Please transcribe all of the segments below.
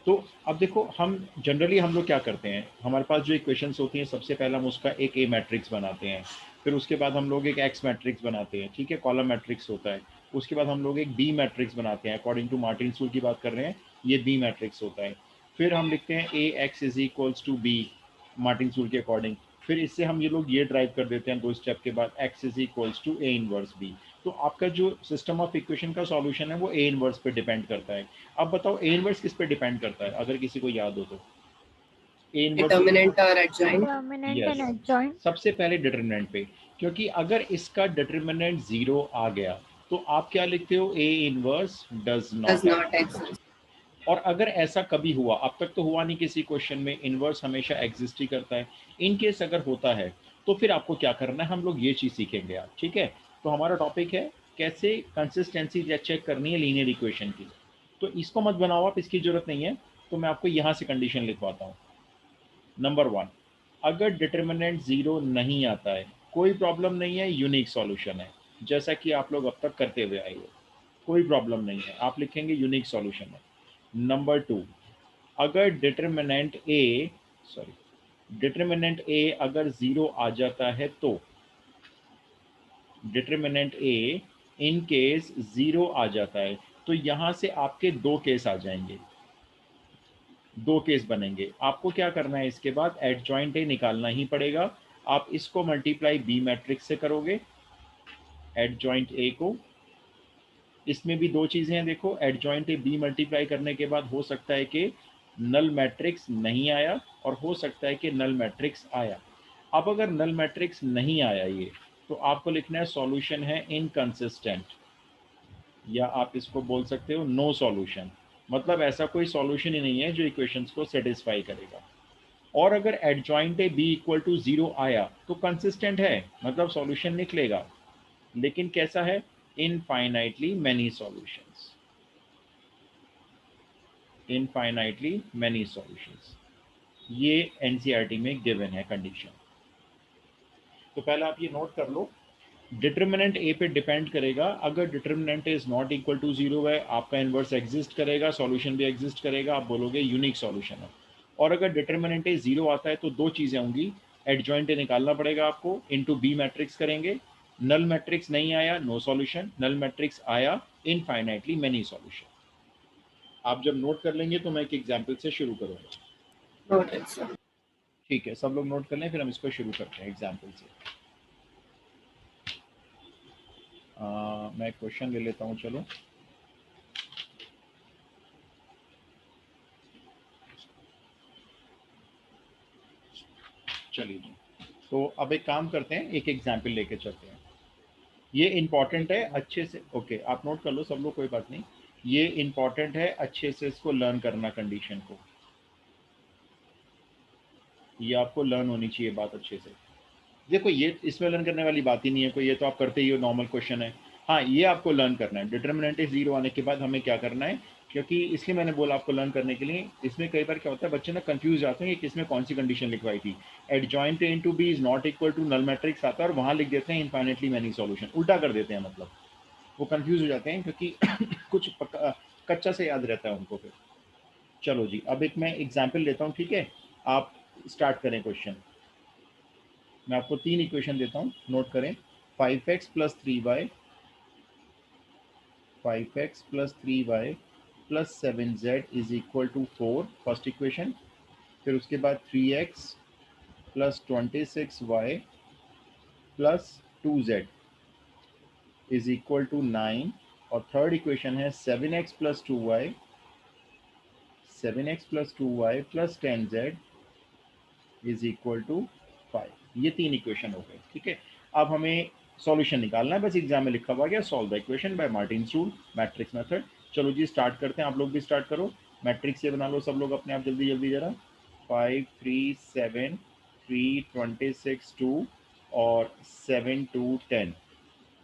तो अब देखो, हम जनरली हम लोग क्या करते हैं, हमारे पास जो इक्वेशंस होती हैं सबसे पहले हम उसका एक ए मैट्रिक्स बनाते हैं, फिर उसके बाद हम लोग एक एक्स मैट्रिक्स बनाते हैं, ठीक है, कॉलम मैट्रिक्स होता है। उसके बाद हम लोग एक बी मैट्रिक्स बनाते हैं, अकॉर्डिंग टू मार्टिन रूल की बात कर रहे हैं, ये बी मैट्रिक्स होता है। फिर हम लिखते हैं a x is equals to b, Martin rule के अकॉर्डिंग। फिर इससे हम ये लोग ये ड्राइव कर देते हैं दो स्टेप के बाद, X is equals to A inverse B. तो आपका जो सिस्टम ऑफ इक्वेशन का सॉल्यूशन है वो ए इनवर्स पे डिपेंड करता है। अब बताओ ए इनवर्स किस पे डिपेंड करता है, अगर किसी को याद हो तो। ए इनवर्स, डिटर्मिनेंट और adjoint. Determinant yes, and adjoint. सबसे पहले डिटरमिनेंट पे, क्योंकि अगर इसका डिटरमिनेंट जीरो आ गया तो आप क्या लिखते हो, A inverse does does not not exist. Exist. और अगर ऐसा कभी हुआ, अब तक तो हुआ नहीं किसी क्वेश्चन में, इनवर्स हमेशा एग्जिस्ट ही करता है, इन केस अगर होता है तो फिर आपको क्या करना है, हम लोग ये चीज़ सीखेंगे आज, ठीक है। तो हमारा टॉपिक है कैसे कंसिस्टेंसी चेक करनी है लीनियर इक्वेशन की। तो इसको मत बनाओ आप, इसकी जरूरत नहीं है। तो मैं आपको यहाँ से कंडीशन लिखवाता हूँ। नंबर वन, अगर डिटर्मिनेंट जीरो नहीं आता है, कोई प्रॉब्लम नहीं है, यूनिक सॉल्यूशन है, जैसा कि आप लोग अब तक करते हुए आए हो, कोई प्रॉब्लम नहीं है, आप लिखेंगे यूनिक सॉल्यूशन है। नंबर टू, अगर determinant a, sorry, determinant a अगर जीरो आ जाता है तो, determinant a in case zero आ जाता है तो यहां से आपके दो केस आ जाएंगे, दो केस बनेंगे। आपको क्या करना है, इसके बाद एडजॉइंट ए निकालना ही पड़ेगा। आप इसको मल्टीप्लाई बी मैट्रिक्स से करोगे, एडजॉइंट ए को। इसमें भी दो चीज़ें हैं, देखो, एडजॉइंट ए बी मल्टीप्लाई करने के बाद हो सकता है कि नल मैट्रिक्स नहीं आया, और हो सकता है कि नल मैट्रिक्स आया। अब अगर नल मैट्रिक्स नहीं आया ये, तो आपको लिखना है सॉल्यूशन है इनकंसिस्टेंट, या आप इसको बोल सकते हो नो सॉल्यूशन, मतलब ऐसा कोई सॉल्यूशन ही नहीं है जो इक्वेशंस को सेटिस्फाई करेगा। और अगर adjoint A B equal to zero आया तो कंसिस्टेंट है, मतलब सॉल्यूशन निकलेगा, लेकिन कैसा है, infinitely many solutions, infinitely many solutions, ये एनसीईआरटी में गिवन है कंडीशन। तो पहले आप ये नोट कर लो, डिटर्मिनेंट ए पे डिपेंड करेगा। अगर determinant is not equal to zero है, आपका इन्वर्स एग्जिस्ट करेगा, सॉल्यूशन भी एग्जिस्ट करेगा, आप बोलोगे यूनिक सॉल्यूशन है। और अगर डिटर्मिनेंट ए जीरो आता है तो दो चीज़ें होंगी, एडजॉइंट ए निकालना पड़ेगा आपको, इनटू बी मैट्रिक्स करेंगे, नल मैट्रिक्स नहीं आया नो सॉल्यूशन, नल मैट्रिक्स आया इनफाइनाइटली मैनी सॉल्यूशन। आप जब नोट कर लेंगे तो मैं एक एग्जाम्पल से शुरू करूँगा। Noted sir. ठीक है, सब लोग नोट कर लें, फिर हम इसको शुरू करते हैं एग्जाम्पल से। मैं क्वेश्चन ले लेता हूँ, चलो। चलिए जी, तो अब एक काम करते हैं, एक एग्जाम्पल लेके चलते हैं। ये इंपॉर्टेंट है, अच्छे से, ओके आप नोट कर लो सब लोग, कोई बात नहीं। ये इंपॉर्टेंट है, अच्छे से इसको लर्न करना, कंडीशन को, ये आपको लर्न होनी चाहिए बात अच्छे से। देखो ये इसमें लर्न करने वाली बात ही नहीं है कोई, ये तो आप करते ही हो, नॉर्मल क्वेश्चन है। हाँ, ये आपको लर्न करना है, डिटर्मिनेंट जीरो आने के बाद हमें क्या करना है, क्योंकि इसलिए मैंने बोला आपको लर्न करने के लिए। इसमें कई बार क्या होता है, बच्चे ना कंफ्यूज जाते हैं कि किसमें कौन सी कंडीशन लिखवाई थी। Adjoint A into B is not equal to null matrix आता है और वहाँ लिख देते हैं इनफाइनेटली मैनी सॉल्यूशन, उल्टा कर देते हैं, मतलब वो कंफ्यूज हो जाते हैं क्योंकि कुछ कच्चा से याद रहता है उनको फिर। चलो जी, अब एक मैं एग्जाम्पल लेता हूँ, ठीक है, आप स्टार्ट करें क्वेश्चन। मैं आपको तीन इक्वेशन देता हूँ, नोट करें। 5x plus 3y, 5x plus 3y plus 7z is equal to 4, first equation. फिर उसके बाद 3x plus 26y plus 2z is equal to 9, और थर्ड इक्वेशन है 7x plus 2y, 7x plus 2y plus 10z is equal to 5। ये तीन equation हो गए, ठीक है। अब हमें सॉल्यूशन निकालना है, बस एग्जाम में लिखा हुआ गया, solve the equation by Martins rule, matrix method. चलो जी स्टार्ट करते हैं, आप लोग भी स्टार्ट करो, मैट्रिक्स से बना लो सब लोग अपने आप, जल्दी जल्दी जरा। 5 3 7 3 26 2 और 7 2 10।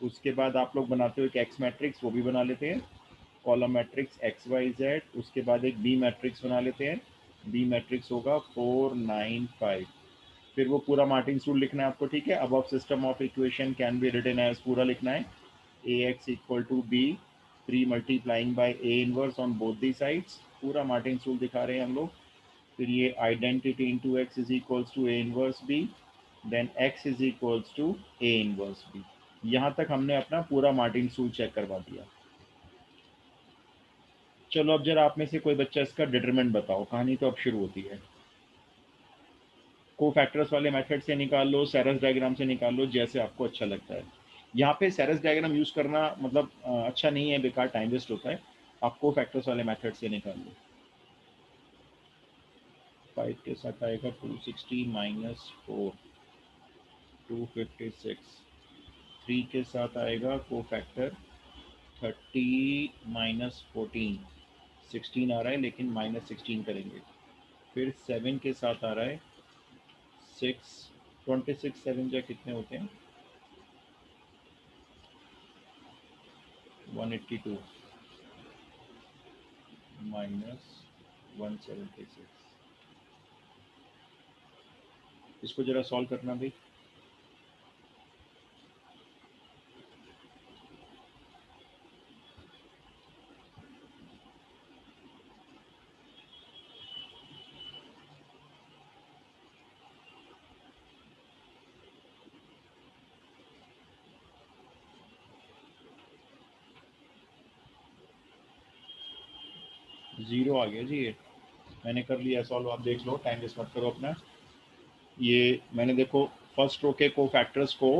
उसके बाद आप लोग बनाते हो एक एक्स मैट्रिक्स, वो भी बना लेते हैं, column matrix X Y Z. उसके बाद एक बी मैट्रिक्स बना लेते हैं, बी मैट्रिक्स होगा 4 9 5। फिर वो पूरा मार्टिन रूल लिखना है आपको, ठीक है। अब system of equation can be written as, पूरा लिखना है, a x equal to b 3 multiplying by a inverse on both the sides, पूरा मार्टिन्स रूल दिखा रहे हैं हम लोग। फिर ये identity into x is equals to A inverse b, then x is equals to A inverse b. यहाँ तक हमने अपना पूरा मार्टिन्स रूल चेक करवा दिया। चलो अब जरा आप में से कोई बच्चा इसका डिटरमिनेंट बताओ। कहानी तो अब शुरू होती है। को फैक्टर्स वाले मेथड से निकाल लो, सेरस डायग्राम से निकाल लो, जैसे आपको अच्छा लगता है। यहाँ पे सेरस डायग्राम यूज करना मतलब अच्छा नहीं है, बेकार टाइम वेस्ट होता है। आप को फैक्टर्स वाले मेथड से निकाल लो। 5 के साथ आएगा 260 माइनस 4, 256। 3 के साथ आएगा को फैक्टर 30 माइनस 14, 16 आ रहा है लेकिन माइनस 16 करेंगे। फिर 7 के साथ आ रहा है 6, 26 7 जो कितने होते हैं 182 माइनस 176। इसको जरा सॉल्व करना भाई। जीरो आ गया जी। ये मैंने कर लिया सॉल्व, आप देख लो, टाइम वेस्ट मत करो अपना। ये मैंने देखो फर्स्ट रो के को फैक्टर्स को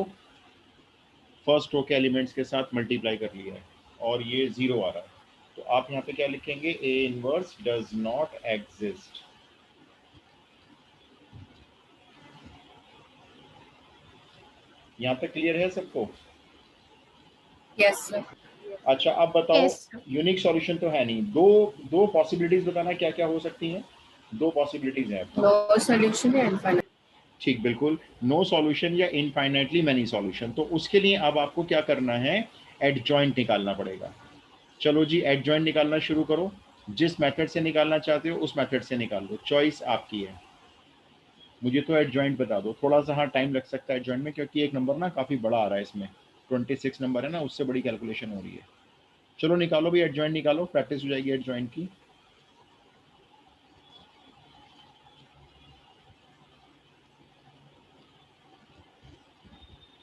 फर्स्ट रो के एलिमेंट्स के साथ मल्टीप्लाई कर लिया है और ये जीरो आ रहा है। तो आप यहाँ पे क्या लिखेंगे, A inverse does not exist. यहाँ तक क्लियर है सबको? Yes sir. अच्छा अब बताओ, यस सर। यूनिक सॉल्यूशन तो है नहीं। दो दो पॉसिबिलिटीज बताना क्या क्या हो सकती हैं। दो पॉसिबिलिटीज हैं अपनी। नो सॉल्यूशन है इनफाइनाइट। ठीक, बिल्कुल, नो सॉल्यूशन या इनफाइनाइटली मैनी सॉल्यूशन। तो उसके लिए अब आपको क्या करना है, एडजॉइंट निकालना पड़ेगा। चलो जी, एडजॉइंट निकालना शुरू करो। जिस मेथड से निकालना चाहते हो उस मेथड से निकाल लो, चॉइस आपकी है। मुझे तो एडजॉइंट बता दो। थोड़ा सा हाँ टाइम लग सकता है एडजॉइंट में, क्योंकि एक नंबर ना काफ़ी बड़ा आ रहा है इसमें, 26 नंबर है ना, उससे बड़ी कैलकुलेशन हो रही है। चलो निकालो भाई, एडजॉइंट निकालो, प्रैक्टिस हो जाएगी एडजॉइंट की।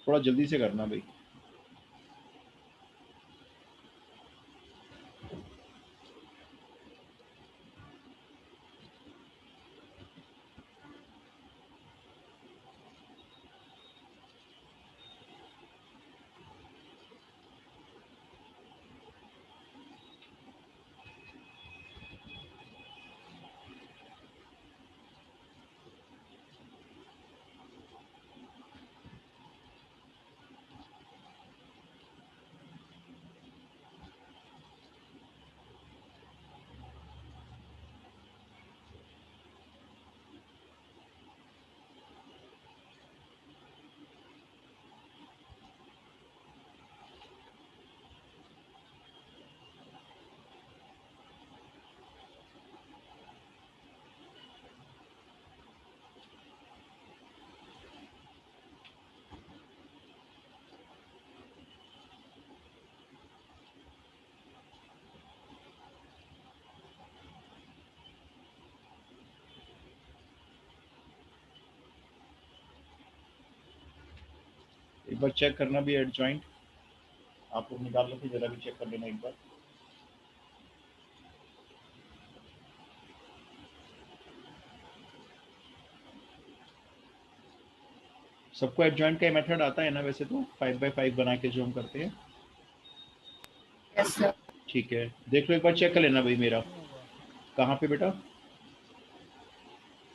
थोड़ा जल्दी से करना भाई। एक बार चेक करना भी एडजॉइंट। आप लोग निकाल लो, फिर जरा भी चेक कर लेना एक बार। सबको एडजॉइंट का मेथड आता है ना वैसे तो, 5 बाय 5 बना के जो हम करते हैं। Yes sir. ठीक है, देख लो एक बार, चेक कर लेना भाई मेरा। कहाँ पे बेटा?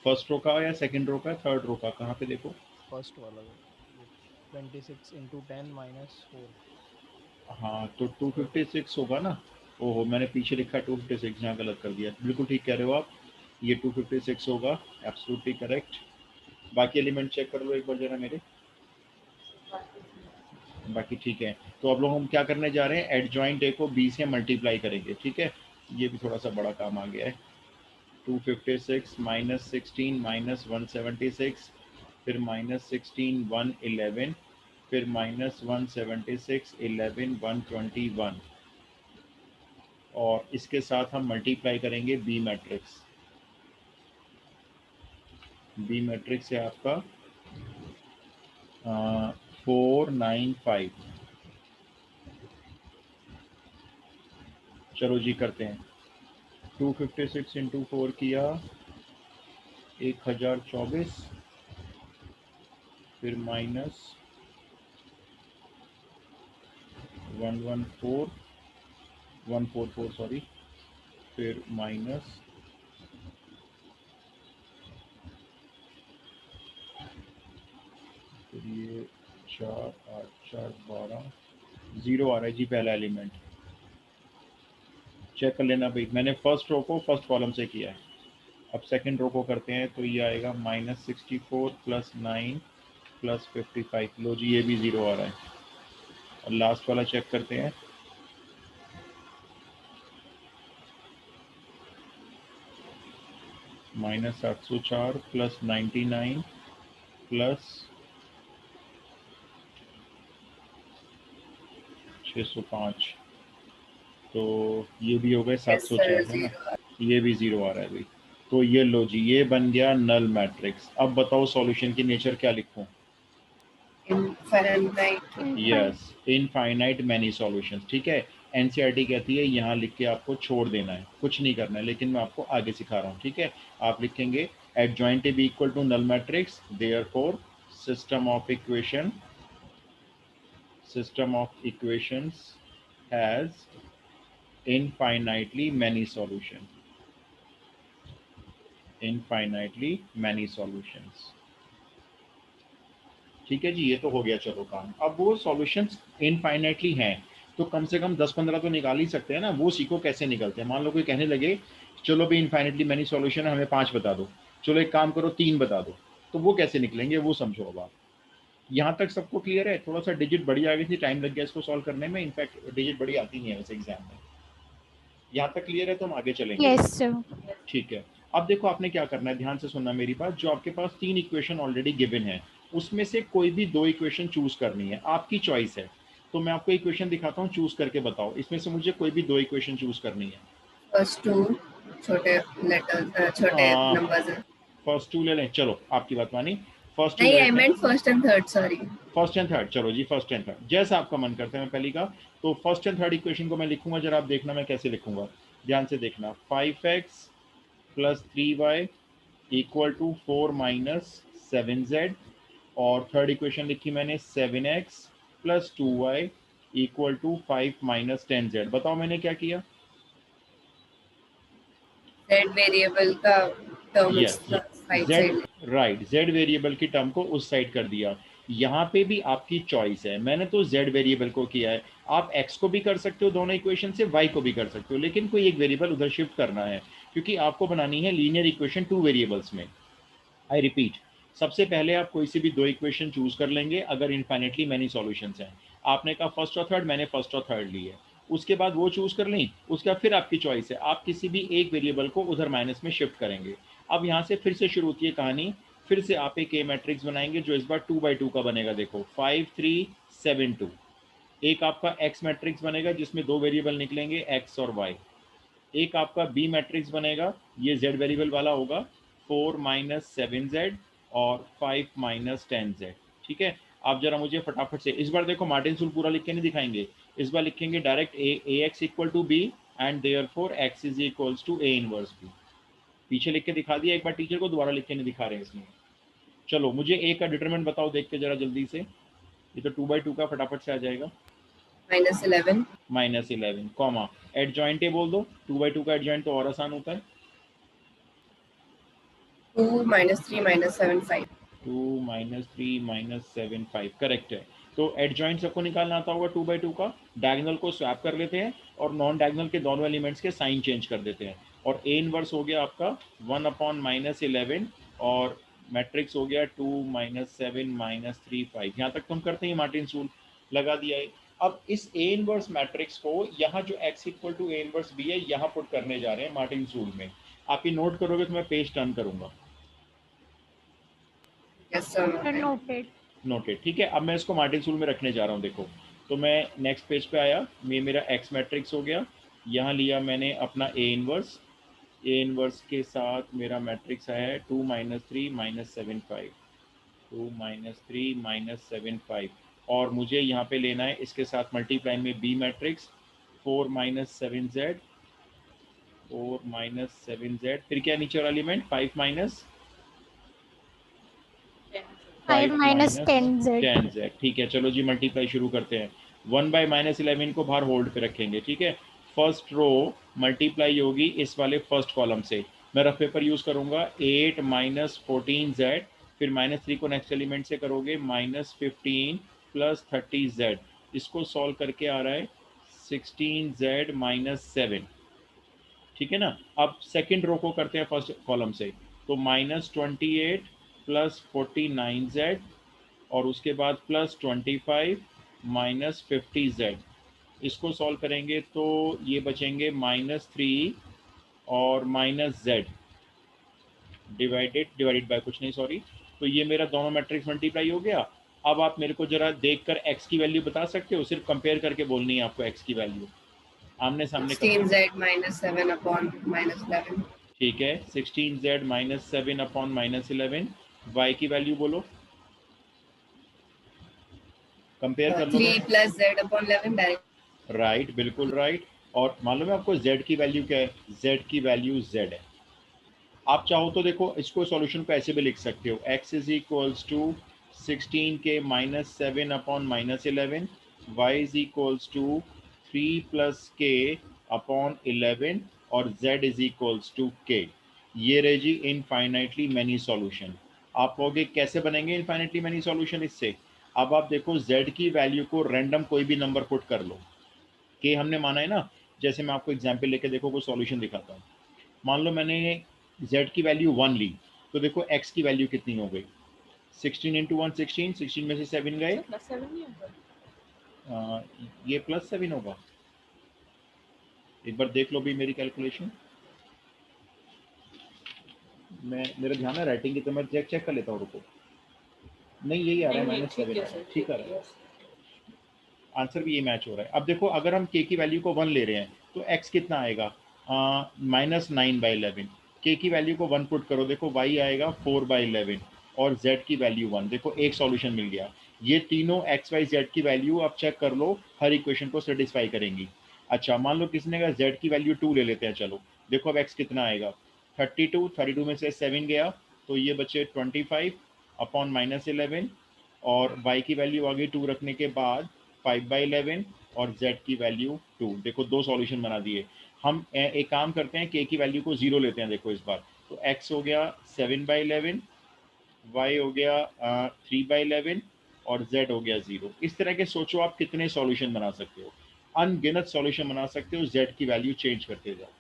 फर्स्ट रो का या सेकंड रो का, थर्ड रो का, कहाँ पे देखो? फर्स्ट वाला ये 26 इंटू 10 माइनस 4। हाँ तो 256 होगा ना। ओहो, मैंने पीछे लिखा 256, यहाँ गलत कर दिया। बिल्कुल ठीक कह रहे हो आप, ये 256 होगा, एब्सोल्युटली करेक्ट। बाकी एलिमेंट चेक कर लो एक बार जरा मेरे। बाकी ठीक है। तो अब लोग हम क्या करने जा रहे हैं, एडजॉइंट ए को बी से मल्टीप्लाई करेंगे, ठीक है। ये भी थोड़ा सा बड़ा काम आ गया है। 256 माइनस 16 माइनस 176, फिर माइनस 16 111, फिर माइनस 176 11 121, और इसके साथ हम मल्टीप्लाई करेंगे बी मैट्रिक्स। बी मैट्रिक्स है आपका 495। चलो जी करते हैं। 256 इंटू 4 किया 1024, फिर माइनस 144 सॉरी, फिर माइनस 4 8 4 12, 0 आ रहा है जी पहला एलिमेंट। चेक कर लेना भाई, मैंने फर्स्ट रो को फर्स्ट कॉलम से किया है। अब सेकंड रो को करते हैं तो ये आएगा -64 + 9 + 55। लो जी ये भी 0 आ रहा है। और लास्ट वाला चेक करते हैं। -704 + 99 + 605, तो ये भी हो गए Yes, sir. 704 है ना। 0. ये भी 0 आ रहा है भाई। तो ये लो जी ये बन गया नल मैट्रिक्स। अब बताओ सॉल्यूशन की नेचर क्या लिखूं? Infinite. Yes, infinite many solutions. ठीक है, एनसीईआरटी कहती है यहाँ लिख के आपको छोड़ देना है, कुछ नहीं करना है, लेकिन मैं आपको आगे सिखा रहा हूँ। ठीक है, आप लिखेंगे adjoint A B equal to null matrix, therefore system of equations has infinitely many solution. Infinitely many solutions. ठीक है जी, ये तो हो गया चलो काम। अब वो सॉल्यूशंस इनफाइनाइटली हैं तो कम से कम 10-15 तो निकाल ही सकते हैं ना। वो सीखो कैसे निकलते हैं। मान लो कोई कहने लगे चलो भी इनफाइनाइटली मैनी सॉल्यूशन है, हमें 5 बता दो। चलो एक काम करो 3 बता दो। तो वो कैसे निकलेंगे वो समझो। अब आप यहाँ तक सबको क्लियर है? थोड़ा सा डिजिट बड़ी आ गई थी, टाइम लग गया इसको सॉल्व करने में। इनफैक्ट डिजिट बड़ी आती नहीं है वैसे एग्जाम में। यहाँ तक क्लियर है तो हम आगे चलेंगे। Yes sir. ठीक है, अब देखो आपने क्या करना है, ध्यान से सुनना मेरी बात। जो आपके पास 3 इक्वेशन ऑलरेडी गिवन है उसमें से कोई भी 2 इक्वेशन चूज करनी है, आपकी चॉइस है। तो मैं आपको इक्वेशन दिखाता हूँ, चूज करके बताओ। इसमें से मुझे कोई भी 2 इक्वेशन चूज करनी है। First two छोटे letters, छोटे numbers हैं. फर्स्ट 2 ले लें, चलो आपकी बात मानी। फर्स्ट 2 नहीं, ले I लेते हैं। meant first and third. Sorry. First and third, चलो जी फर्स्ट एंड थर्ड जैसा आपका मन करता है। मैं पहली का तो फर्स्ट एंड थर्ड इक्वेशन को मैं लिखूंगा, जरा आप देखना मैं कैसे लिखूंगा, ध्यान से देखना। 5x + 3y equal to 4 - 7z। और थर्ड इक्वेशन लिखी मैंने 7x + 2y equal to 5 - 10z। बताओ मैंने क्या किया? Z variable का term yes, is right Z, side. Right, Z variable की टर्म को उस साइड कर दिया। यहाँ पे भी आपकी चॉइस है, मैंने तो जेड वेरिएबल को किया है। आप एक्स को भी कर सकते हो दोनों इक्वेशन से, वाई को भी कर सकते हो, लेकिन कोई एक वेरिएबल उधर शिफ्ट करना है क्योंकि आपको बनानी है लीनियर इक्वेशन 2 वेरिएबल्स में। आई रिपीट, सबसे पहले आप कोई सी भी 2 इक्वेशन चूज कर लेंगे अगर इनफाइनेटली मैनी सॉल्यूशंस हैं। आपने कहा फर्स्ट और थर्ड, मैंने फर्स्ट और थर्ड ली है। उसके बाद वो चूज कर ली, उसके बाद फिर आपकी चॉइस है, आप किसी भी एक वेरिएबल को उधर माइनस में शिफ्ट करेंगे। अब यहाँ से फिर से शुरू होती है कहानी। फिर से आप एक ए मैट्रिक्स बनाएंगे जो इस बार 2x2 का बनेगा। देखो 5 3 7 2। एक आपका एक्स मैट्रिक्स बनेगा जिसमें 2 वेरिएबल निकलेंगे एक्स और वाई। एक आपका बी मैट्रिक्स बनेगा, ये जेड वेरिएबल वाला होगा, 4 - 7z और 5 - 10z। ठीक है, आप जरा मुझे फटाफट से इस बार देखो, मार्टिन सूल पूरा लिख के नहीं दिखाएंगे, इस बार लिखेंगे direct A x equal to B and therefore X is equals to A inverse B. पीछे लिख के दिखा दिया, एक बार टीचर को दोबारा लिख के नहीं दिखा रहे इसमें। चलो मुझे ए का डिटरमिनेंट बताओ देख के जरा जल्दी से, ये तो 2x2 का फटाफट से आ जाएगा। -11. -11 कॉमा एडजॉइंट ए बोल दो, 2x2 का एडजॉइंट तो और आसान होता है। 2 - 3 - 7 5. 2 - 3 - 7 5 करेक्ट है। तो एडजॉइंट सबको निकालना आता होगा 2x2 का। डायगोनल को स्वैप कर लेते हैं और नॉन डायगोनल के दोनों एलिमेंट्स के साइन चेंज कर देते हैं। और ए इनवर्स हो गया आपका 1/-11 और मैट्रिक्स हो गया 2 - 7 - 3 5। यहाँ तक तुम करते हैं मार्टिन सूल, लगा दिया है। अब इस ए इनवर्स मैट्रिक्स को यहाँ जो x equal to A inverse B है यहाँ पुट करने जा रहे हैं मार्टिन सूल में। आप ये नोट करोगे तो मैं पेज टर्न करूंगा। Yes, sir. नोटेड। नोटेड, ठीक है। अब मैं इसको मार्टिन सूल में रखने जा रहा हूँ। देखो तो मैं नेक्स्ट पेज पे आया, ये मेरा एक्स मैट्रिक्स हो गया, यहाँ लिया मैंने अपना ए इनवर्स के साथ मेरा मैट्रिक्स आया है 2 - 3 - 7 5, 2 - 3 - 7 5, और मुझे यहाँ पे लेना है इसके साथ मल्टीप्लाई में बी मैट्रिक्स 4 - 7z, 4 - 7z, फिर क्या नीचे वाला एलिमेंट 5 - 5 - 10z। 10z। ठीक है, चलो जी मल्टीप्लाई शुरू करते हैं। 1 बाय -11 को बाहर होल्ड पे रखेंगे, ठीक है। फर्स्ट रो मल्टीप्लाई होगी इस वाले फर्स्ट कॉलम से, मैं रफ पेपर यूज़ करूँगा। 8 - 14z, फिर -3 को नेक्स्ट एलिमेंट से करोगे -15 + 30z, इसको सॉल्व करके आ रहा है 16z - 7, ठीक है ना। अब सेकंड रो को करते हैं फर्स्ट कॉलम से, तो -28 + 49z, और उसके बाद +25 - 50z, इसको सॉल्व करेंगे तो ये बचेंगे -3 और -z, डिवाइडेड बाय कुछ नहीं, सॉरी। तो ये मेरा दोनों मैट्रिक्स मल्टीप्लाई हो गया। अब आप मेरे को जरा देखकर x की वैल्यू बता सकते हो, सिर्फ कंपेयर करके बोलनी है आपको x की वैल्यू, आमने सामने करना। 16z - 7 upon -11। ठीक है, 16z - 7 अपॉन -11, y की वैल्यू बोलो, कंपेयर कर लो। 3 + z upon 11 डायरेक्ट। राइट, बिल्कुल राइट। और मालूम है आपको z की वैल्यू क्या है? z की वैल्यू z है। आप चाहो तो देखो इसको सॉल्यूशन को ऐसे भी लिख सकते हो, x = 16k - 7 upon -11, y = 3 + k upon 11, और z = k। ये रहे जी इनफाइनाइटली मैनी सॉल्यूशन। आप कहोगे कैसे बनेंगे इनफाइनाइटली मैनी सॉल्यूशन इससे? अब आप देखो z की वैल्यू को रैंडम कोई भी नंबर पुट कर लो, कि हमने माना है ना, जैसे मैं आपको एग्जांपल लेके देखो कोई सॉल्यूशन दिखाता हूँ। मान लो मैंने z की वैल्यू 1 ली, तो देखो x की वैल्यू कितनी हो गई? 16 × 1 16, 16 में से 7 गए, ये +7 होगा। एक बार देख लो भी मेरी कैलकुलेशन, मैं मेरा ध्यान है राइटिंग की, तो मैं चेक कर लेता हूँ, रुको। नहीं यही आ रहा है, -7 आ रहा है, ठीक आ रहा है, आंसर भी ये मैच हो रहा है। अब देखो अगर हम k की वैल्यू को 1 ले रहे हैं तो x कितना आएगा? -9/11। k की वैल्यू को 1 पुट करो, देखो y आएगा 4/11, और z की वैल्यू 1। देखो एक सॉल्यूशन मिल गया। ये तीनों x y z की वैल्यू आप चेक कर लो, हर इक्वेशन को सेटिस्फाई करेंगी। अच्छा मान लो किसी ने कहा z की वैल्यू 2 ले लेते हैं, चलो देखो अब x कितना आएगा? 32 में से 7 गया, तो ये बचे 25 अपॉन -11, और y की वैल्यू आ गई 2 रखने के बाद 5/11, और z की वैल्यू 2। देखो दो सॉल्यूशन बना दिए। हम एक काम करते हैं, k की वैल्यू को 0 लेते हैं, देखो इस बार तो x हो गया 7/11, y हो गया 3/11, और z हो गया 0। इस तरह के सोचो आप कितने सॉल्यूशन बना सकते हो, अनगिनत सॉल्यूशन बना सकते हो, z की वैल्यू चेंज करते जाओ।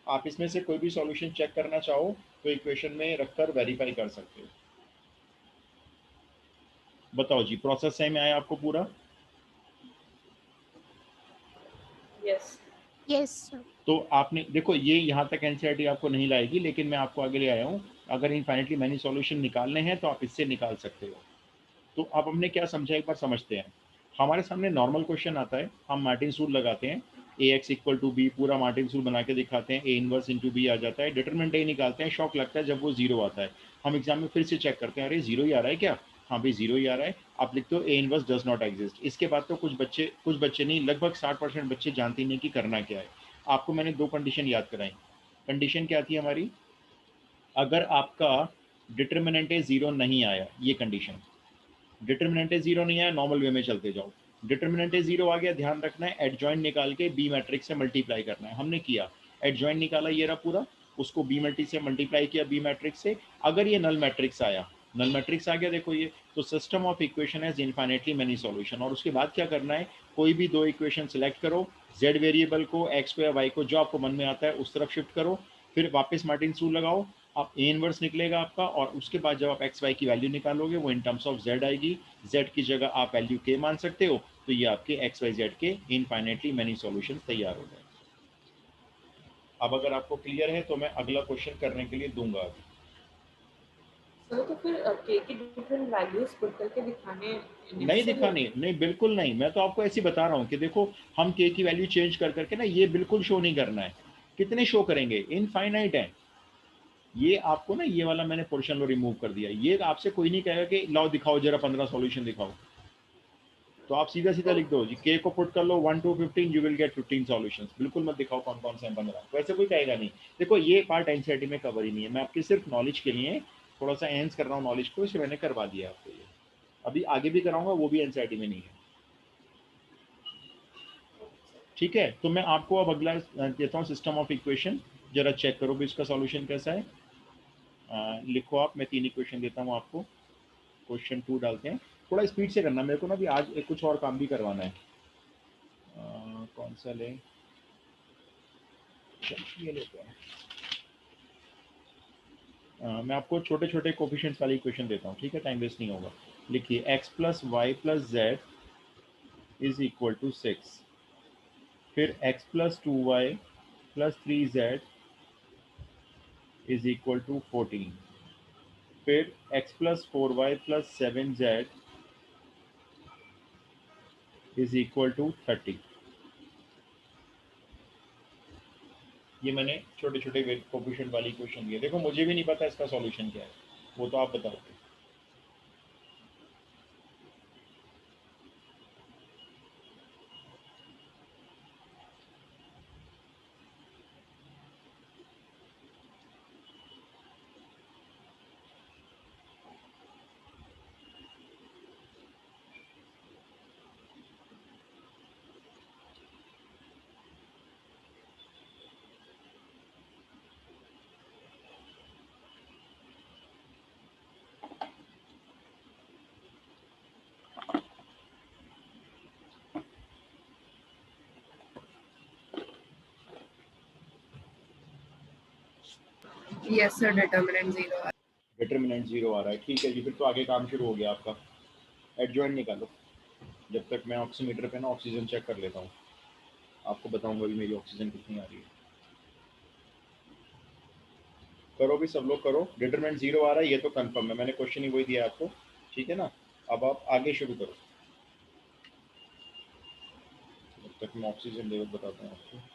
आप इसमें से कोई भी सॉल्यूशन चेक करना चाहो तो इक्वेशन में रखकर वेरीफाई कर सकते हो। बताओ जी, प्रोसेस सही में आया आपको पूरा? यस। Yes sir. तो आपने देखो ये यहाँ तक एनसीईआरटी आपको नहीं लाएगी, लेकिन मैं आपको आगे ले आया हूँ। अगर इनफाइनाइटली मैनी सॉल्यूशन निकालने हैं तो आप इससे निकाल सकते हो। तो अब हमने क्या समझा एक बार समझते हैं। हमारे सामने नॉर्मल क्वेश्चन आता है, हम मार्टिन्स रूल लगाते हैं, ax = b, पूरा मार्टिन्स रूल बना के दिखाते हैं, a इनवर्स × b आ जाता है, डिटरमिनेंट a निकालते हैं, शॉक लगता है जब वो 0 आता है। हम एग्जाम में फिर से चेक करते हैं, अरे 0 ही आ रहा है क्या? हाँ भाई 0 ही आ रहा है। आप लिखते हो a inverse does not exist. इसके बाद तो कुछ बच्चे नहीं, लगभग 60% बच्चे जानते ही नहीं कि करना क्या है। आपको मैंने 2 कंडीशन याद कराई। कंडीशन क्या थी हमारी? अगर आपका डिटरमिनेंट 0 नहीं आया, ये कंडीशन, डिटरमिनेंट 0 नहीं आया, नॉर्मल वे में चलते जाओ। डिटरमिनेंट 0 आ गया, ध्यान रखना है एडजॉइंट निकाल के बी मैट्रिक्स से मल्टीप्लाई करना है। हमने किया, एडजॉइंट निकाला, ये रहा पूरा, उसको बी मल्टी से मल्टीप्लाई किया बी मैट्रिक्स से। अगर ये नल मैट्रिक्स आया, नल मैट्रिक्स आ गया देखो ये, तो system of equation has infinitely many solution. और उसके बाद क्या करना है, कोई भी 2 इक्वेशन सेलेक्ट करो, z वेरिएबल को, x को या y को, जो आपको मन में आता है उस तरफ शिफ्ट करो, फिर वापस मार्टिन्स रूल लगाओ, आप ए इनवर्स निकलेगा आपका, और उसके बाद जब आप एक्स वाई की वैल्यू निकालोगे वो इन टर्म्स ऑफ z आएगी। z की जगह आप वैल्यू k मान सकते हो, तो ये आपके एक्स वाई जेड के इनफाइनाइटली मेनी सॉल्यूशन तैयार हो गए। अब अगर आपको क्लियर है तो मैं अगला क्वेश्चन करने के लिए दूंगा। तो फिर के की डिफरेंट वैल्यूज पुट करके दिखाने नहीं दिखानी, नहीं बिल्कुल नहीं, मैं तो आपको ऐसे बता रहा हूँ कि देखो हम के की वैल्यू चेंज कर करके ना ये बिल्कुल शो नहीं करना है। कितने शो करेंगे, इनफाइनाइट है। ये आपको ना ये वाला मैंने पोर्शन लो रिमूव कर दिया। ये आपसे कोई नहीं कहेगा कि लाओ दिखाओ जरा 15 सॉल्यूशन दिखाओ, तो आप सीधा सीधा लिख दो जी के को पुट कर लो 1 to 15 you will get 15 solutions. बिल्कुल मत दिखाओ कौन कौन से हैं 15, वैसे कोई कहेगा नहीं। देखो ये पार्ट एनसीईआरटी में कवर ही नहीं है, मैं आपके सिर्फ नॉलेज के लिए थोड़ा सा एनहांस कर रहा हूँ नॉलेज को, इसलिए मैंने करवा दिया आपको। ये अभी आगे भी कराऊंगा, वो भी एनसीईआरटी में नहीं है। ठीक है, तो मैं आपको अब अगला देता हूँ सिस्टम ऑफ इक्वेशन, जरा चेक करो भी इसका सॉल्यूशन कैसा है। लिखो आप, मैं 3 इक्वेशन देता हूँ आपको। क्वेश्चन 2 डालते हैं, थोड़ा स्पीड से करना मेरे को ना, भी आज एक कुछ और काम भी करवाना है। कौन सा लें, ये लेते हैं। मैं आपको छोटे छोटे कोफिशिएंट्स वाली इक्वेशन देता हूँ, ठीक है, टाइम वेस्ट नहीं होगा। लिखिए x plus Y plus Z is equal to 6, फिर x plus 2y plus 3z is equal to 14, फिर x plus 4y plus 7z is equal to 30। ये मैंने छोटे छोटे कोफिशिएंट वाली इक्वेशन दिए। देखो मुझे भी नहीं पता इसका सॉल्यूशन क्या है, वो तो आप बताओ। यस सर, डिटरमिनेंट 0 आ डिटर्मिनेंट 0 आ रहा है, ठीक है जी, फिर तो आगे काम शुरू हो गया आपका। एडजॉइंट निकालो, जब तक मैं ऑक्सीमीटर पे ना ऑक्सीजन चेक कर लेता हूँ, आपको बताऊंगा भी मेरी ऑक्सीजन कितनी आ रही है। करो भी, सब लोग करो। डिटरमिनेंट 0 आ रहा है, ये तो कंफर्म है, मैंने क्वेश्चन ही वही दिया आपको, ठीक है ना। अब आप आगे शुरू करो, जब तक मैं ऑक्सीजन लेवल बताता हूँ आपको।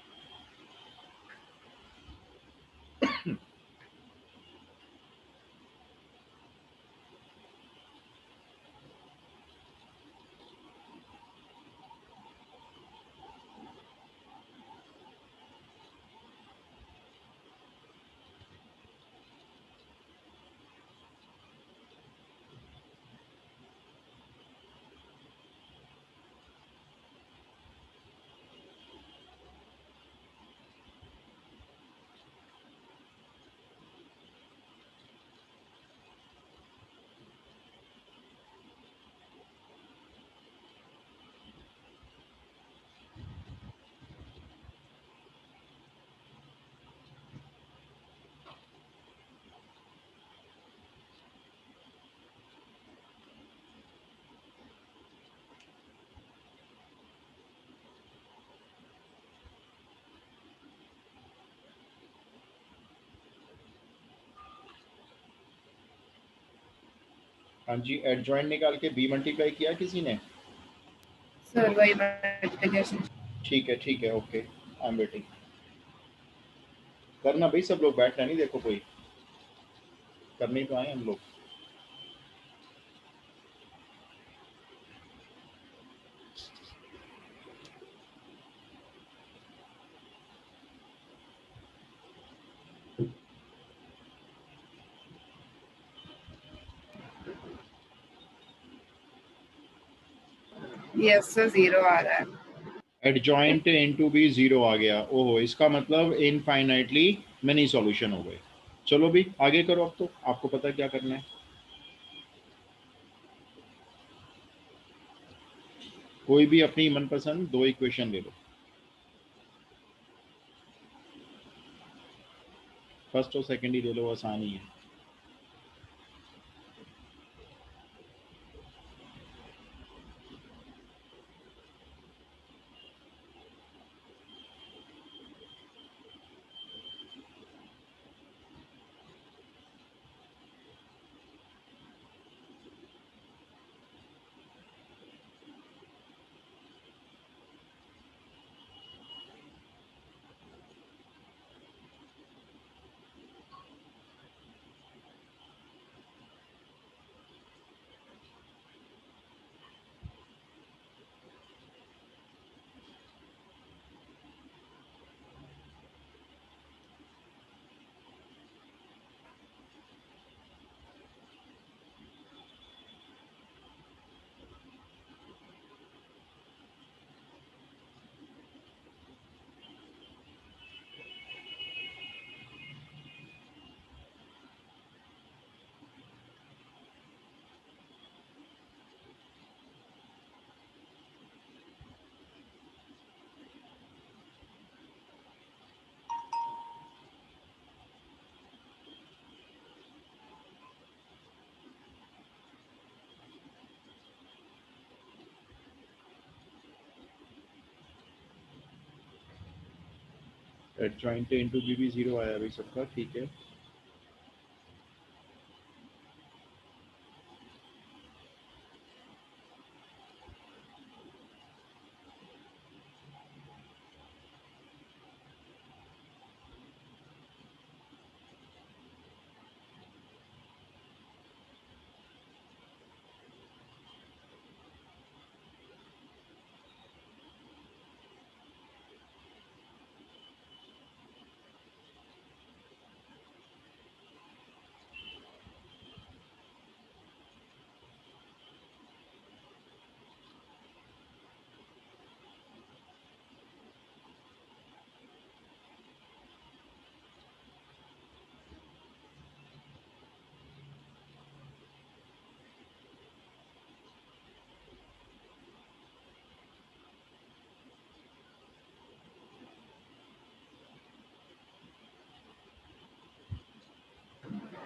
हाँ जी, एडजॉइंट निकाल के बी मल्टीप्लाई किया किसी ने? सर वही मल्टीप्लिकेशन। ठीक है, ओके, आई एम वेटिंग। करना भाई, सब लोग बैठना नहीं, देखो कोई करने तो आए हम लोग। यस सर, 0 आ रहा है। एडजॉइंट इनटू बी 0 आ गया, ओहो, इसका मतलब इनफाइनाइटली मेनी सॉल्यूशन हो गए। चलो भी आगे करो, अब तो आपको पता है क्या करना है। कोई भी अपनी मनपसंद 2 इक्वेशन ले लो, फर्स्ट और सेकंड ही ले लो, आसान ही है। एडजॉइंट ए इंटू बी भी 0 आया भाई सबका, ठीक है।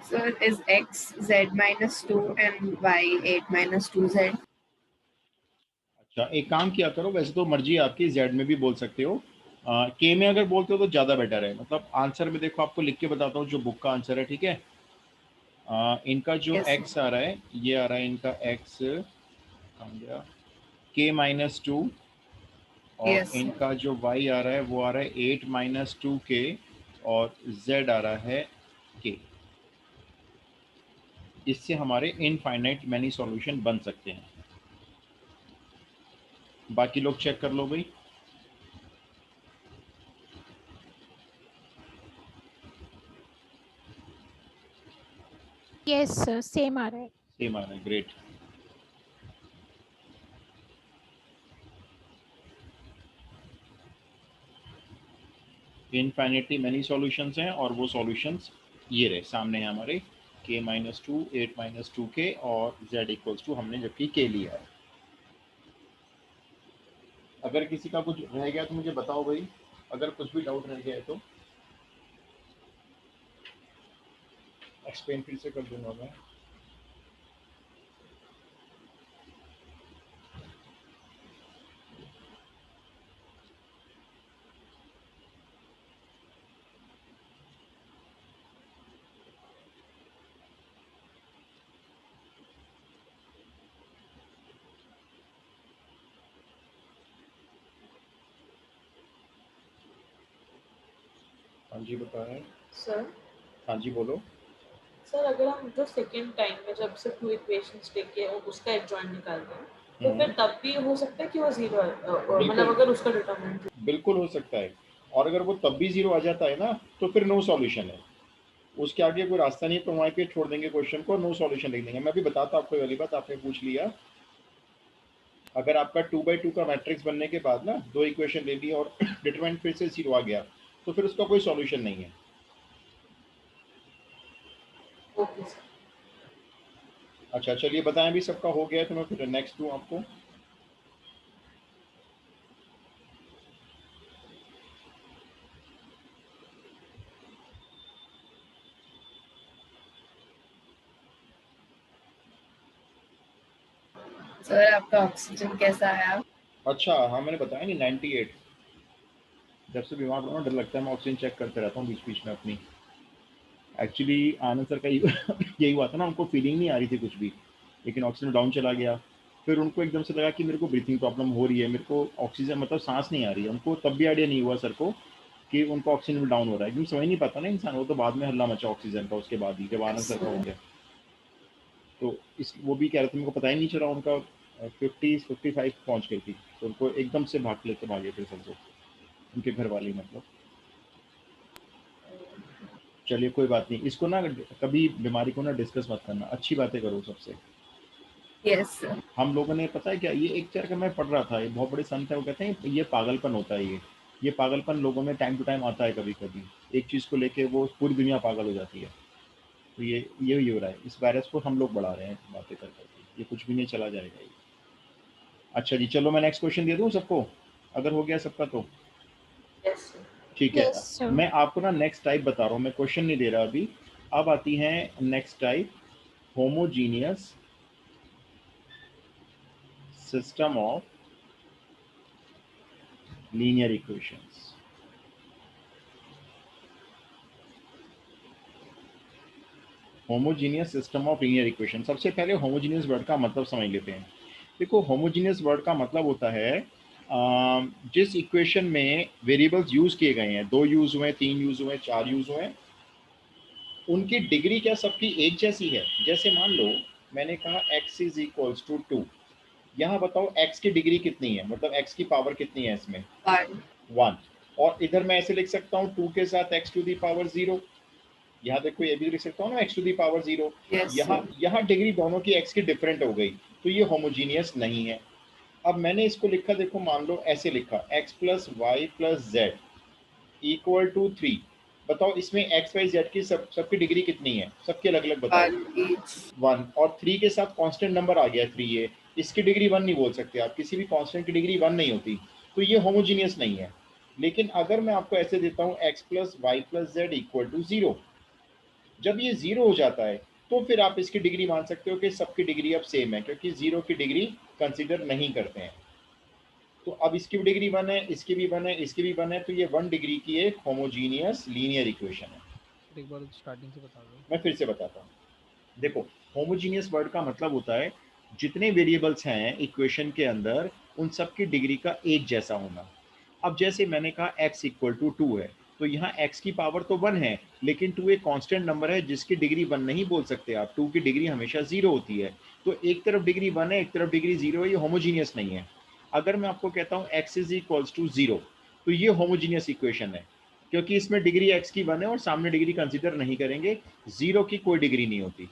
So is x z minus 2 and y 8 minus 2z? अच्छा, एक काम किया करो, वैसे तो मर्जी है आपकी, जेड में भी बोल सकते हो, के में अगर बोलते हो तो ज़्यादा बेटर है। मतलब आंसर में देखो, आपको लिख के बताता हूँ जो बुक का आंसर है, ठीक है। इनका जो Yes. x आ रहा है, ये आ रहा है इनका x कहाँ गया, k-2, और Yes. इनका जो y आ रहा है वो आ रहा है 8-2k, और z आ रहा है k। इससे हमारे इनफाइनाइट मैनी सॉल्यूशन बन सकते हैं। बाकी लोग चेक कर लो भाई। यस सर, सेम आ रहा है। सेम आ रहा है, ग्रेट। इनफाइनिटी मैनी सॉल्यूशंस हैं, और वो सॉल्यूशंस ये रहे सामने हैं हमारे, k-2, 8-2k और z इक्वल्स टू हमने जबकि k लिया है। अगर किसी का कुछ रह गया तो मुझे बताओ भाई, अगर कुछ भी डाउट रह गया है तो एक्सप्लेन फिर से कर दूंगा मैं। हाँ जी बता रहे हैं। सर हाँ जी बोलो। सर अगर हम जो सेकंड टाइम में जब से टू इक्वेशंस लेके और उसका एडजॉइंट निकालते हैं तो फिर तब भी हो सकता है कि वो जीरो मतलब बिल्कुल। अगर उसका डिटरमिनेंट बिल्कुल हो सकता है, और अगर वो तब भी 0 आ जाता है ना, तो फिर नो सॉल्यूशन है। उसके आगे कोई रास्ता नहीं है, तो वहाँ पे छोड़ देंगे क्वेश्चन को, नो सॉल्यूशन लिख देंगे। मैं भी बताता आपको वाली बात, आपने पूछ लिया। अगर आपका 2x2 का मैट्रिक्स बनने के बाद ना दो इक्वेशन ले ली और डिटरमिनेंट फिर से 0 आ गया, तो फिर उसका कोई सॉल्यूशन नहीं है। Okay sir. अच्छा चलिए, बताएं भी सबका हो गया है, तो मैं फिर नेक्स्ट दूँ आपको। सर आपका ऑक्सीजन कैसा आया? अच्छा हाँ, मैंने बताया नहीं 98। जब से बीमार पड़ा डर लगता है, मैं ऑक्सीजन चेक करते रहता हूँ बीच बीच में अपनी। एक्चुअली आनंद सर का यही हुआ था ना, उनको फीलिंग नहीं आ रही थी कुछ भी, लेकिन ऑक्सीजन डाउन चला गया। फिर उनको एकदम से लगा कि मेरे को ब्रीथिंग प्रॉब्लम हो रही है, मेरे को ऑक्सीजन मतलब सांस नहीं आ रही है। उनको तब भी आइडिया नहीं हुआ सर को कि उनको ऑक्सीजन डाउन हो रहा है, एकदम समझ नहीं पाता ना इंसान, वो तो बाद में हल्ला मचा ऑक्सीजन का, उसके बाद ही जब आनंद सर का हो गया। तो इस वो भी कह रहे थे, मेरे को पता ही नहीं चला, उनका 55 पहुंच गई थी, तो उनको एकदम से भाग लेके भागे थे सब लोग, उनके घर वाले मतलब। चलिए कोई बात नहीं, इसको ना कभी बीमारी को ना डिस्कस मत करना, अच्छी बातें करो सबसे। Yes sir. हम लोगों ने पता है क्या, ये एक चर का मैं पढ़ रहा था, ये बहुत बड़े संत है, वो कहते हैं ये पागलपन होता है, ये पागलपन लोगों में टाइम टू टाइम आता है, कभी कभी एक चीज़ को लेके वो पूरी दुनिया पागल हो जाती है। तो ये हो रहा है, इस वायरस को हम लोग बढ़ा रहे हैं बातें कर करके, ये कुछ भी नहीं, चला जाएगा ये। अच्छा जी, चलो मैं नेक्स्ट क्वेश्चन दे दूँ सबको, अगर हो गया सबका तो यस सर। ठीक यस है। सर। मैं आपको ना नेक्स्ट टाइप बता रहा हूँ, मैं क्वेश्चन नहीं दे रहा अभी। अब आती है next type, homogeneous system of linear equations. Homogeneous system of linear equation. सबसे पहले होमोजीनियस वर्ड का मतलब समझ लेते हैं। देखो, होमोजीनियस वर्ड का मतलब होता है जिस इक्वेशन में वेरिएबल्स यूज किए गए हैं, 2 यूज हुए, 3 यूज हुए, 4 यूज हुए, उनकी डिग्री क्या सबकी एक जैसी है। जैसे मान लो मैंने कहा x इज इक्वल्स टू 2, यहाँ बताओ x की डिग्री कितनी है, मतलब x की पावर कितनी है इसमें, 1। और इधर मैं ऐसे लिख सकता हूँ 2 के साथ x टू दी पावर 0। यहाँ देखो ये भी लिख सकता हूँ ना x to the power 0। Yes, यहाँ sir. यहाँ डिग्री दोनों की x की डिफरेंट हो गई, तो ये होमोजीनियस नहीं है। अब मैंने इसको लिखा, देखो मान लो ऐसे लिखा x plus Y plus Z equal to 3। बताओ इसमें x y z की सबकी डिग्री कितनी है, सबकी अलग अलग बताओ। 1 each. 1 और 3 के साथ कांस्टेंट नंबर आ गया 3 है, इसकी डिग्री 1 नहीं बोल सकते आप, किसी भी कांस्टेंट की डिग्री 1 नहीं होती, तो ये होमोजीनियस नहीं है। लेकिन अगर मैं आपको ऐसे देता हूँ x plus Y plus Z equal to 0, जब ये 0 हो जाता है तो फिर आप इसकी डिग्री मान सकते हो कि सबकी डिग्री अब सेम है, क्योंकि 0 की डिग्री कंसिडर नहीं करते हैं। तो अब इसकी भी डिग्री 1 है, इसकी भी 1 है, इसकी भी 1 है, तो ये 1 डिग्री की एक होमोजीनियस लीनियर इक्वेशन है। एक बार स्टार्टिंग से बता दो। मैं फिर से बताता हूँ। देखो, होमोजीनियस वर्ड का मतलब होता है जितने वेरिएबल्स हैं इक्वेशन के अंदर उन सब की डिग्री का एक जैसा होना। अब जैसे मैंने कहा x इक्वल टू 2 है, तो यहाँ x की पावर तो 1 है, लेकिन 2 एक कांस्टेंट नंबर है जिसकी डिग्री 1 नहीं बोल सकते आप, 2 की डिग्री हमेशा 0 होती है। तो एक तरफ डिग्री 1 है, एक तरफ डिग्री 0 है, ये होमोजीनियस नहीं है। अगर मैं आपको कहता हूँ x इज इक्वल्स टू 0, तो ये होमोजीनियस इक्वेशन है, क्योंकि इसमें डिग्री x की 1 है और सामने डिग्री कंसिडर नहीं करेंगे, 0 की कोई डिग्री नहीं होती।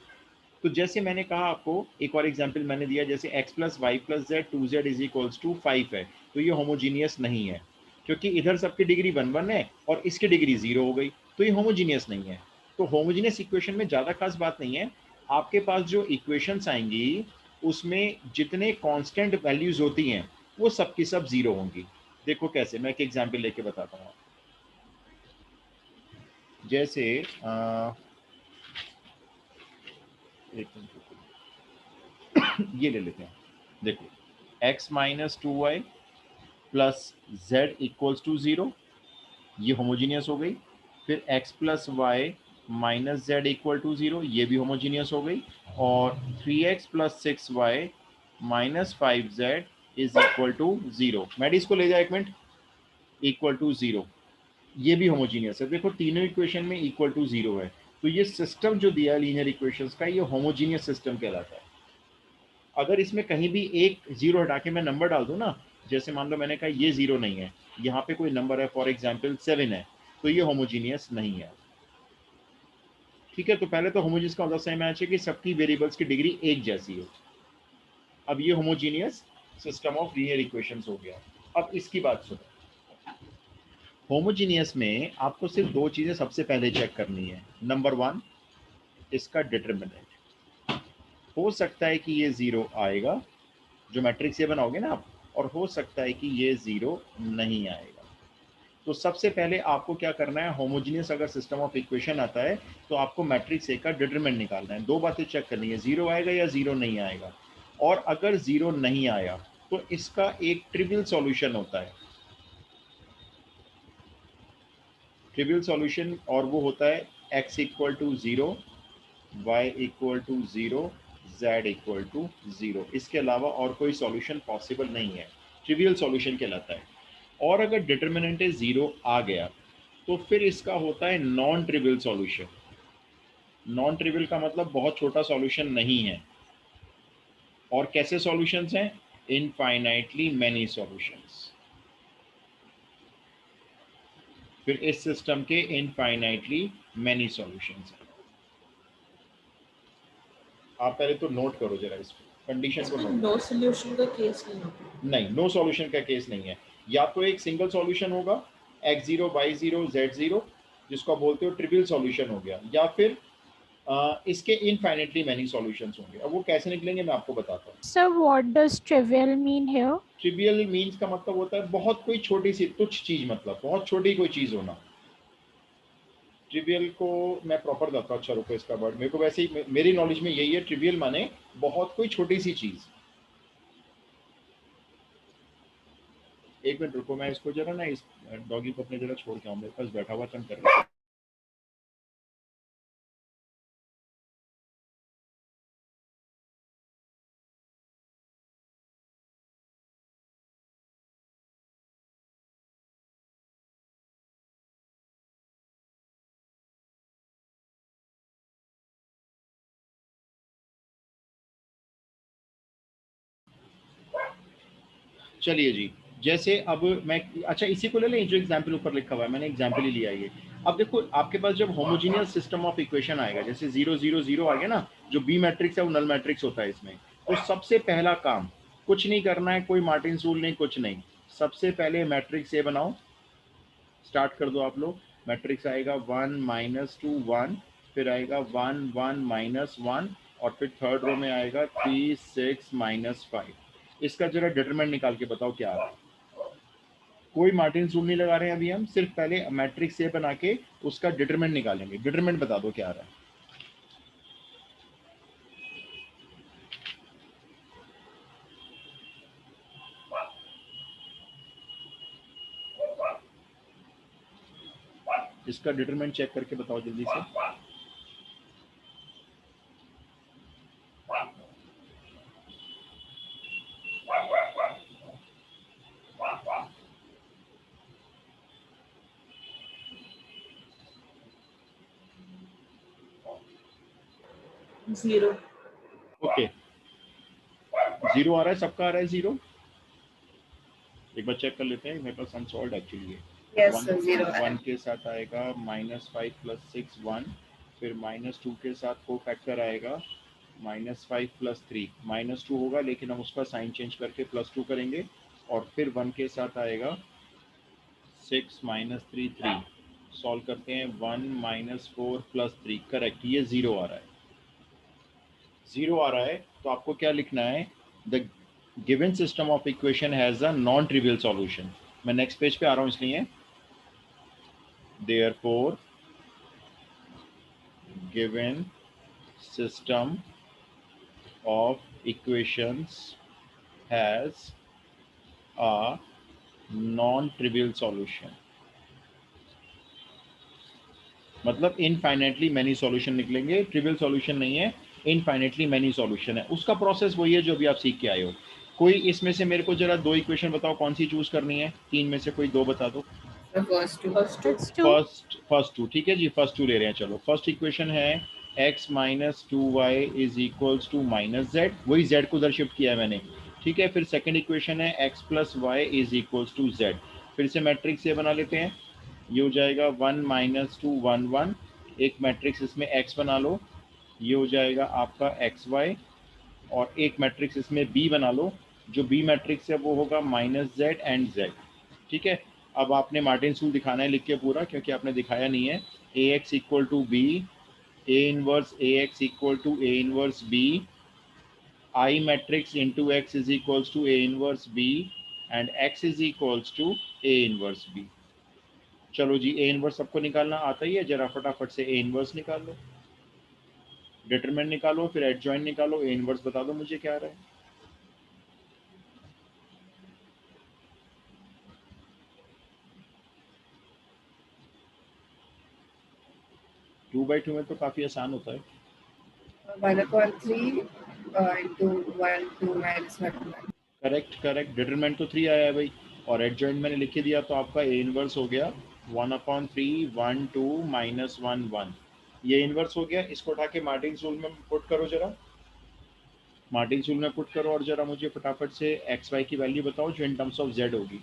तो जैसे मैंने कहा आपको, एक और एग्जांपल मैंने दिया, जैसे x plus Y plus Z 2z is equals to 5 है, तो ये होमोजीनियस नहीं है, क्योंकि इधर सबकी डिग्री 1 है और इसकी डिग्री 0 हो गई, तो ये होमोजीनियस नहीं है। तो होमोजीनियस इक्वेशन में ज़्यादा खास बात नहीं है, आपके पास जो इक्वेशंस आएंगी उसमें जितने कांस्टेंट वैल्यूज होती हैं वो सब की सब 0 होंगी। देखो कैसे, मैं एक एग्जाम्पल लेके बताता हूँ। जैसे एक मिनट ये ले लेते हैं। देखो, x minus 2y plus Z equals to 0, ये होमोजीनियस हो गई। फिर x plus Y minus Z equal to 0, ये भी होमोजीनियस हो गई। और 3x plus 6y minus 5z is equal to 0। मैडी इसको ले जाए एक मिनट, इक्वल टू 0, ये भी होमोजीनियस है। देखो तीनों इक्वेशन में इक्वल टू 0 है, तो ये सिस्टम जो दिया है लीनियर इक्वेशंस का, ये होमोजीनियस सिस्टम कहलाता है। अगर इसमें कहीं भी एक 0 हटा के मैं नंबर डाल दूं ना, जैसे मान लो मैंने कहा ये 0 नहीं है, यहाँ पे कोई नंबर है, फॉर एग्जाम्पल 7 है, तो ये होमोजीनियस नहीं है। ठीक है, तो पहले तो होमोजीनियस का मतलब सही मैच है कि सबकी वेरिएबल्स की डिग्री एक जैसी है। अब ये homogeneous system of linear equations हो गया। अब इसकी बात सुनो, होमोजीनियस में आपको सिर्फ 2 चीजें सबसे पहले चेक करनी है। नंबर 1, इसका डिटर्मिनेंट। हो सकता है कि ये 0 आएगा, जो मैट्रिक्स ये बनाओगे ना आप, और हो सकता है कि ये 0 नहीं आएगा। तो सबसे पहले आपको क्या करना है, होमोजीनियस अगर सिस्टम ऑफ इक्वेशन आता है तो आपको मैट्रिक्स ए का डिटरमिनेंट निकालना है। 2 बातें चेक करनी है, 0 आएगा या 0 नहीं आएगा। और अगर 0 नहीं आया तो इसका एक ट्रिवियल सॉल्यूशन होता है, ट्रिवियल सॉल्यूशन, और वो होता है x equal to 0, y equal to 0, z equal to 0। इसके अलावा और कोई सॉल्यूशन पॉसिबल नहीं है, ट्रिवियल सॉल्यूशन कहलाता है। और अगर डिटर्मिनेंट 0 आ गया तो फिर इसका होता है non trivial solution. Non trivial का मतलब बहुत छोटा सॉल्यूशन नहीं है। और कैसे सॉल्यूशंस हैं, इनफाइनाइटली मैनी सॉल्यूशंस। फिर इस सिस्टम के इनफाइनाइटली मैनी सॉल्यूशंस हैं। आप पहले तो नोट करो जरा इस कंडीशन को नोट। नो सॉल्यूशन का केस नहीं होगा। नहीं, नो सॉल्यूशन का केस नहीं है। या तो एक सिंगल सॉल्यूशन होगा, x0 y0 z0, जिसको आप बोलते हो ट्रिवियल सॉल्यूशन हो गया, या फिर इसके इनफाइनेटली मैनी सॉल्यूशंस होंगे। अब वो कैसे निकलेंगे मैं आपको बताता हूँ। So what does trivial mean here? Trivial means का मतलब होता है बहुत कोई छोटी सी तुच्छ चीज, मतलब बहुत छोटी कोई चीज होना। ट्रिवियल को मैं प्रॉपर बताता हूँ, अच्छा रुको, इसका वर्ड मेरे को वैसे ही मेरी नॉलेज में यही है, ट्रिवियल माने बहुत कोई छोटी सी चीज। एक मिनट रुको, मैं इसको जरा ना, इस डॉगी को अपने जरा छोड़ के आऊँ, मेरे पास बैठा हुआ तंग कर रहा है। चलिए जी, जैसे अब मैं, अच्छा इसी को ले लें जो एग्जाम्पल ऊपर लिखा हुआ है, मैंने एग्जाम्पल ही लिया है ये। अब देखो आपके पास जब होमोजीनियस सिस्टम ऑफ इक्वेशन आएगा, जैसे 0 0 0 आ गया ना, जो बी मैट्रिक्स है वो नल मैट्रिक्स होता है इसमें, तो सबसे पहला काम कुछ नहीं करना है, कोई मार्टिन्स रूल नहीं, कुछ नहीं, सबसे पहले मैट्रिक्स ए बनाओ, स्टार्ट कर दो आप लोग। मैट्रिक्स आएगा 1 -2 1, फिर आएगा 1 1 -1, और फिर थर्ड रो में आएगा 3 6 -5। इसका जरा डिटरमिनेंट निकाल के बताओ क्या आ रहा है। कोई मार्टिन्स रूल नहीं लगा रहे हैं अभी हम, सिर्फ पहले मैट्रिक्स ए बना के उसका डिटरमिनेंट निकालेंगे। डिटरमिनेंट बता दो क्या आ रहा है। इसका डिटरमिनेंट चेक करके बताओ जल्दी से। जीरो। ओके, जीरो आ रहा है, सबका आ रहा है जीरो। एक बार चेक कर लेते हैं, मेरे पास अनसॉल्व्ड एक्चुअली है। Yes, sir, 0 आ रहा वन है. के साथ आएगा -5 + 6 1, फिर -2 के साथ को फैक्टर आएगा -5 + 3, -2 होगा लेकिन हम उसका साइन चेंज करके +2 करेंगे, और फिर 1 के साथ आएगा 6 - 3 3, सॉल्व करते हैं 1 -4 + 3, करेक्ट, ये 0 आ रहा है। 0 आ रहा है तो आपको क्या लिखना है, the given system of equation has a non trivial solution. मैं नेक्स्ट पेज पे आ रहा हूँ इसलिए, therefore given system of equations has a non-trivial solution। मतलब इनफाइनेटली मैनी सॉल्यूशन निकलेंगे, ट्रिवियल सॉल्यूशन नहीं है, इनफाइनेटली मैनी सॉल्यूशन है। उसका प्रोसेस वही है जो अभी आप सीख के आए हो। कोई इसमें से मेरे को जरा दो इक्वेशन बताओ, कौन सी चूज करनी है, तीन में से कोई दो बता दो। The first two. First two. It's 2. First two, ठीक है जी, फर्स्ट टू ले रहे हैं। चलो फर्स्ट इक्वेशन है x - 2y = -z, वही z को उधर शिफ्ट किया है मैंने, ठीक है। फिर सेकंड इक्वेशन है x + y = z, फिर से मैट्रिक्स ये बना लेते हैं, ये हो जाएगा 1 - 2 1 1, एक मैट्रिक्स इसमें x बना लो, ये हो जाएगा आपका xy, और एक मैट्रिक्स इसमें b बना लो, जो b मैट्रिक्स है वो होगा -z एंड z, ठीक है। अब आपने मार्टिन्स रूल दिखाना है लिख के पूरा, क्योंकि आपने दिखाया नहीं है। ax = b, a inverse ax = a inverse b, I matrix into x = a inverse b, and x = a inverse b। चलो जी, ए इनवर्स सबको निकालना आता ही है, जरा फटाफट से ए इनवर्स निकाल लो, डिटरमिनेंट निकालो, फिर एडजॉइंट निकालो, ए इनवर्स बता दो मुझे क्या आ रहा है। टू बाई टू में तो काफी आसान होता है। 1/3 into 1 2 - 1 करेक्ट करेक्ट, डिटरमिनेंट तो 3 आया है भाई, और एडजॉइंट मैंने लिख के दिया, तो आपका ए इनवर्स हो गया 1/3 1 2 -1 1, ये इनवर्स हो गया। इसको उठा के मार्टिन्स रूल में पुट करो, जरा मार्टिन्स रूल में पुट करो, और जरा मुझे फटाफट से एक्स वाई की वैल्यू बताओ जो इन टर्म्स ऑफ जेड होगी।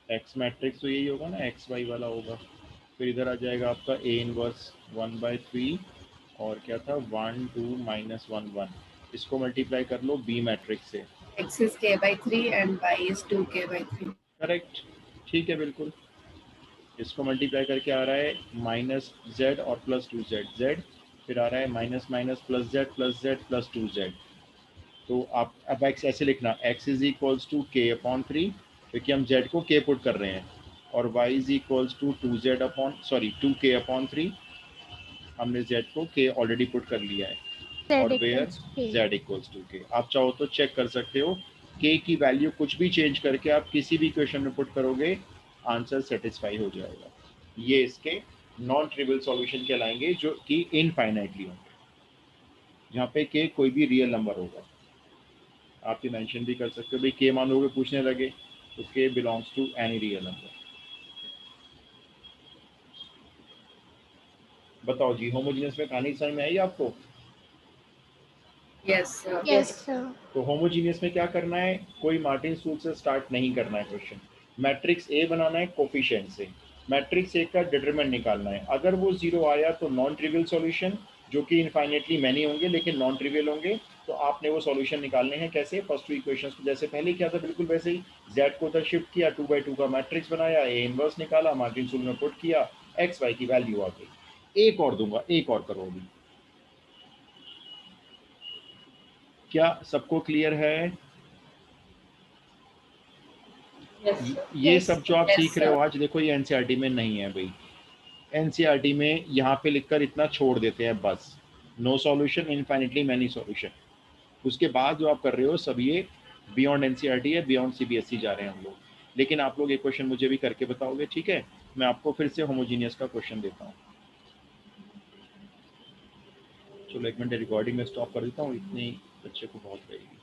एक्स मैट्रिक्स तो यही होगा ना, एक्स वाई वाला होगा। फिर इधर आ जाएगा आपका ए इनवर्स 1/3, और क्या था 1 2 -1 1, इसको मल्टीप्लाई कर लो बी मैट्रिक्स से। X is k/3 and y is 2k/3. Correct, ठीक है बिल्कुल। इसको मल्टीप्लाई करके आ रहा है -z और +2z, z, फिर आ रहा है minus minus +z +z +2z। तो आप अब x ऐसे लिखना, x = k/3, क्योंकि हम z को k पुट कर रहे हैं, और y = 2k/3, हमने z को k ऑलरेडी पुट कर लिया है, और Z where equals K. z = k। आप चाहो तो चेक कर सकते हो, k की वैल्यू कुछ भी चेंज करके आप किसी भी इक्वेशन में पुट करोगे, आंसर सेटिस्फाई हो जाएगा। ये इसके नॉन ट्रिवियल सॉल्यूशन कहलाएंगे, जो कि इनफाइनाइटली होंगे, जहाँ पे k कोई भी रियल नंबर होगा। आप ये मेंशन भी कर सकते हो भाई, k मानोगे पूछने लगे तो k belongs to any real number. बताओ जी, होमोजेनियस में कहानी समझ में आई आपको? Yes, sir. Yes, sir. तो होमोजीनियस में क्या करना है, कोई मार्टिन्स रूल से स्टार्ट नहीं करना है क्वेश्चन। मैट्रिक्स ए बनाना है कोफिशिएंट से, मैट्रिक्स ए का डिटरमिनेंट निकालना है। अगर वो 0 आया तो नॉन ट्रिवियल सॉल्यूशन, जो कि इनफाइनेटली मैनी होंगे लेकिन नॉन ट्रिवियल होंगे, तो आपने वो सॉल्यूशन निकालने हैं। कैसे? फर्स्ट टू इक्वेशंस को जैसे पहले किया था बिल्कुल वैसे ही, z को उधर शिफ्ट किया, 2/2 का मैट्रिक्स बनाया, ए इनवर्स निकाला, मार्टिन रूल में पुट किया, एक्स वाई की वैल्यू आ गई। एक और दूंगा, एक और करो अभी। क्या सबको क्लियर है? Yes, sir. ये Yes, सब जो आप Yes, सीख रहे हो sir. आज, देखो ये एनसीईआरटी में नहीं है भाई। एनसीईआरटी में यहाँ पे लिखकर इतना छोड़ देते हैं बस, नो सॉल्यूशन, इनफाइनिटली मैनी सॉल्यूशन। उसके बाद जो आप कर रहे हो सब ये बियॉन्ड एनसीईआरटी है, बियॉन्ड सीबीएसई जा रहे हैं हम लोग। लेकिन आप लोग एक क्वेश्चन मुझे भी करके बताओगे, ठीक है? मैं आपको फिर से होमोजीनियस का क्वेश्चन देता हूँ। चलो 1 मिनट रिकॉर्डिंग में स्टॉप कर देता हूँ, इतनी बच्चे को बहुत रहेगी।